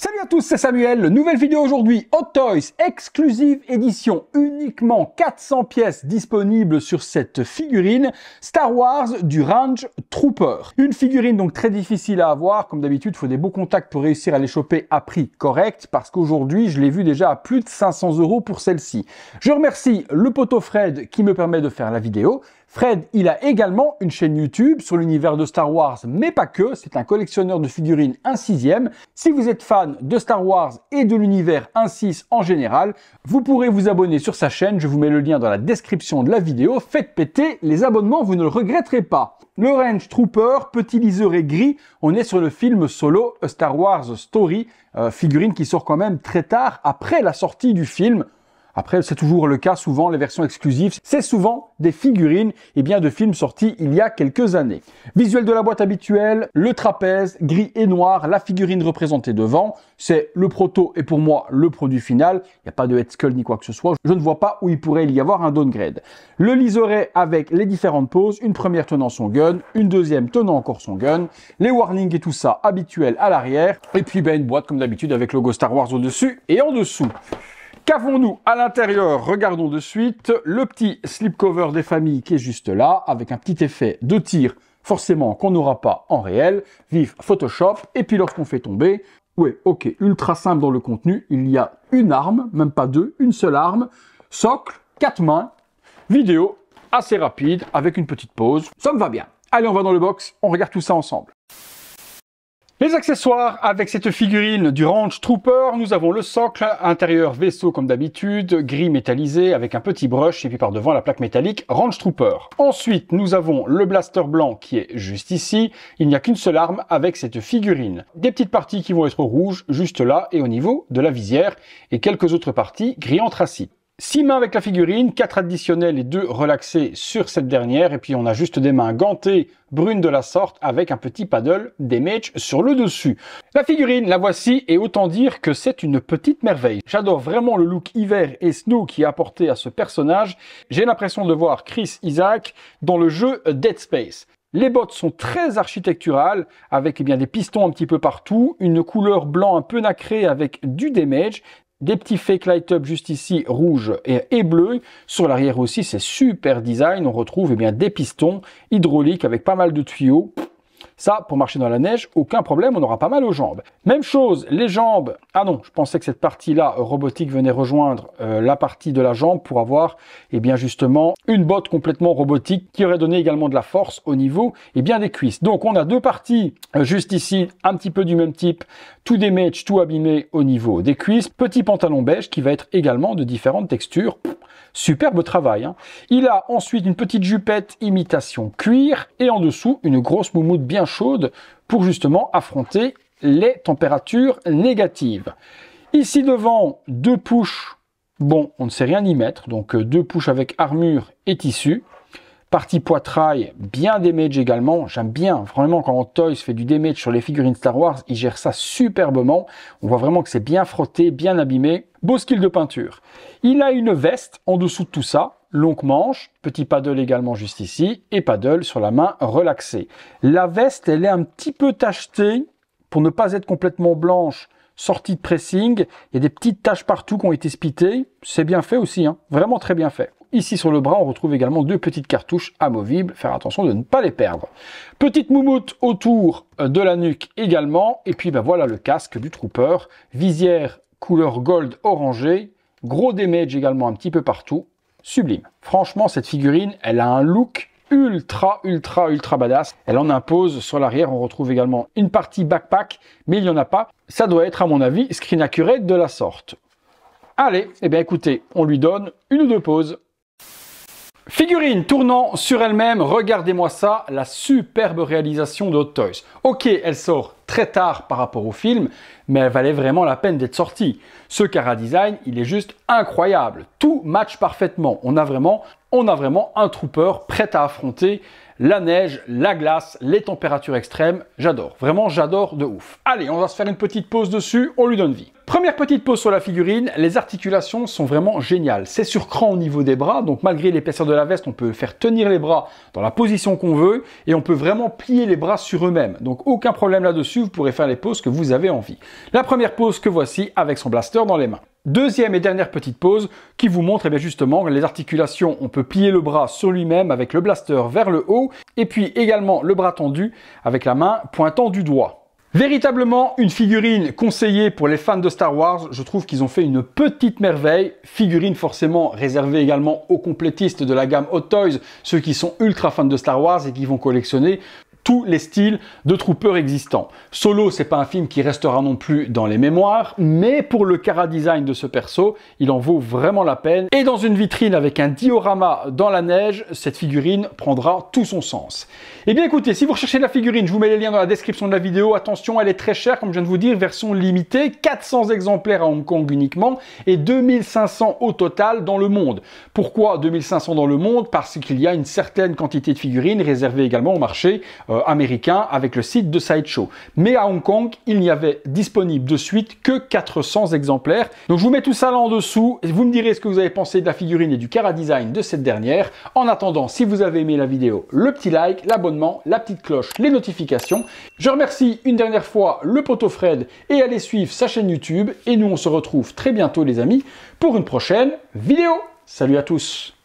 Salut à tous, c'est Samuel, nouvelle vidéo aujourd'hui, Hot Toys, exclusive édition, uniquement 400 pièces disponibles sur cette figurine Star Wars du Range Trooper. Une figurine donc très difficile à avoir, comme d'habitude il faut des beaux contacts pour réussir à les choper à prix correct, parce qu'aujourd'hui je l'ai vu déjà à plus de 500 € pour celle-ci. Je remercie le poteau Fred qui me permet de faire la vidéo. Fred, il a également une chaîne YouTube sur l'univers de Star Wars, mais pas que, c'est un collectionneur de figurines 1/6. Si vous êtes fan de Star Wars et de l'univers 1/6 en général, vous pourrez vous abonner sur sa chaîne, je vous mets le lien dans la description de la vidéo. Faites péter les abonnements, vous ne le regretterez pas. Le Range Trooper, petit liseré gris, on est sur le film Solo, A Star Wars Story, figurine qui sort quand même très tard après la sortie du film. Après, c'est toujours le cas, souvent, les versions exclusives, c'est souvent des figurines de films sortis il y a quelques années. Visuel de la boîte habituelle, le trapèze, gris et noir, la figurine représentée devant, c'est le proto et pour moi le produit final. Il n'y a pas de head sculpt ni quoi que ce soit, je ne vois pas où il pourrait y avoir un downgrade. Le liseré avec les différentes poses, une première tenant son gun, une deuxième tenant encore son gun, les warnings et tout ça habituel à l'arrière, et puis une boîte comme d'habitude avec le logo Star Wars au-dessus et en dessous. Qu'avons-nous à l'intérieur? Regardons de suite le petit slipcover des familles qui est juste là, avec un petit effet de tir, forcément qu'on n'aura pas en réel, vive Photoshop, et puis lorsqu'on fait tomber, oui, ok, ultra simple dans le contenu, il y a une arme, même pas deux, une seule arme, socle, 4 mains, vidéo assez rapide, avec une petite pause, ça me va bien. Allez, on va dans le box, on regarde tout ça ensemble. Les accessoires avec cette figurine du Range Trooper, nous avons le socle, intérieur vaisseau comme d'habitude, gris métallisé avec un petit brush et puis par devant la plaque métallique Range Trooper. Ensuite, nous avons le blaster blanc qui est juste ici. Il n'y a qu'une seule arme avec cette figurine. Des petites parties qui vont être rouges juste là et au niveau de la visière et quelques autres parties gris anthracite. 6 mains avec la figurine, 4 additionnelles et 2 relaxées sur cette dernière. Et puis on a juste des mains gantées brunes de la sorte avec un petit paddle Damage sur le dessus. La figurine, la voici, et autant dire que c'est une petite merveille. J'adore vraiment le look hiver et snow qui est apporté à ce personnage. J'ai l'impression de voir Chris Isaak dans le jeu Dead Space. Les bottes sont très architecturales, avec des pistons un petit peu partout, une couleur blanc un peu nacrée avec du damage, des petits fake light up juste ici, rouge et bleu. Sur l'arrière aussi, c'est super design. On retrouve des pistons hydrauliques avec pas mal de tuyaux. Ça, pour marcher dans la neige, aucun problème, on aura pas mal aux jambes. Même chose, les jambes. Ah non, je pensais que cette partie-là, robotique, venait rejoindre la partie de la jambe pour avoir, justement, une botte complètement robotique qui aurait donné également de la force au niveau, des cuisses. Donc, on a deux parties, juste ici, un petit peu du même type, tout damage, tout abîmé au niveau des cuisses. Petit pantalon beige qui va être également de différentes textures. Superbe travail, hein. Il a ensuite une petite jupette imitation cuir et en dessous une grosse moumoute bien chaude pour justement affronter les températures négatives. Ici devant, 2 pushs, bon, on ne sait rien y mettre, donc 2 pushs avec armure et tissu. Partie poitrail, bien damage également. J'aime bien vraiment quand Hot Toys fait du damage sur les figurines Star Wars, il gère ça superbement. On voit vraiment que c'est bien frotté, bien abîmé. Beau skill de peinture. Il a une veste en dessous de tout ça, longue manche, petit paddle également juste ici, et paddle sur la main relaxée. La veste, elle est un petit peu tachetée, pour ne pas être complètement blanche, sortie de pressing. Il y a des petites taches partout qui ont été spitées. C'est bien fait aussi, hein. Vraiment très bien fait. Ici sur le bras, on retrouve également 2 petites cartouches amovibles. Faire attention de ne pas les perdre. Petite moumoute autour de la nuque également. Et puis voilà le casque du Trooper. Visière couleur gold orangé. Gros damage également un petit peu partout. Sublime. Franchement, cette figurine, elle a un look ultra badass. Elle en impose. Sur l'arrière, on retrouve également une partie backpack, mais il n'y en a pas. Ça doit être, à mon avis, screen accurate de la sorte. Allez, écoutez, on lui donne 1 ou 2 pauses. Figurine tournant sur elle-même, regardez-moi ça, la superbe réalisation de Hot Toys. Ok, elle sort très tard par rapport au film, mais elle valait vraiment la peine d'être sortie. Ce Cara Design, il est juste incroyable. Tout match parfaitement. On a vraiment un trooper prêt à affronter la neige, la glace, les températures extrêmes. J'adore. Vraiment, j'adore de ouf. Allez, on va se faire une petite pause dessus, on lui donne vie. Première petite pause sur la figurine, les articulations sont vraiment géniales. C'est sur cran au niveau des bras, donc malgré l'épaisseur de la veste, on peut faire tenir les bras dans la position qu'on veut et on peut vraiment plier les bras sur eux-mêmes. Donc aucun problème là-dessus, vous pourrez faire les poses que vous avez envie. La première pose que voici avec son blaster dans les mains. Deuxième et dernière petite pose qui vous montre justement les articulations. On peut plier le bras sur lui-même avec le blaster vers le haut et puis également le bras tendu avec la main pointant du doigt. Véritablement une figurine conseillée pour les fans de Star Wars. Je trouve qu'ils ont fait une petite merveille. Figurine forcément réservée également aux complétistes de la gamme Hot Toys, ceux qui sont ultra fans de Star Wars et qui vont collectionner tous les styles de Troopers existants. Solo, c'est pas un film qui restera non plus dans les mémoires, mais pour le chara-design de ce perso, il en vaut vraiment la peine. Et dans une vitrine avec un diorama dans la neige, cette figurine prendra tout son sens. Eh bien écoutez, si vous recherchez la figurine, je vous mets les liens dans la description de la vidéo. Attention, elle est très chère, comme je viens de vous dire, version limitée, 400 exemplaires à Hong Kong uniquement et 2500 au total dans le monde. Pourquoi 2500 dans le monde? Parce qu'il y a une certaine quantité de figurines réservées également au marché américain avec le site de Sideshow. Mais à Hong Kong, il n'y avait disponible de suite que 400 exemplaires. Donc je vous mets tout ça là en dessous et vous me direz ce que vous avez pensé de la figurine et du chara-design de cette dernière. En attendant, si vous avez aimé la vidéo, le petit like, l'abonnement, la petite cloche, les notifications. Je remercie une dernière fois le poteau Fred et allez suivre sa chaîne YouTube. Et nous, on se retrouve très bientôt les amis pour une prochaine vidéo. Salut à tous!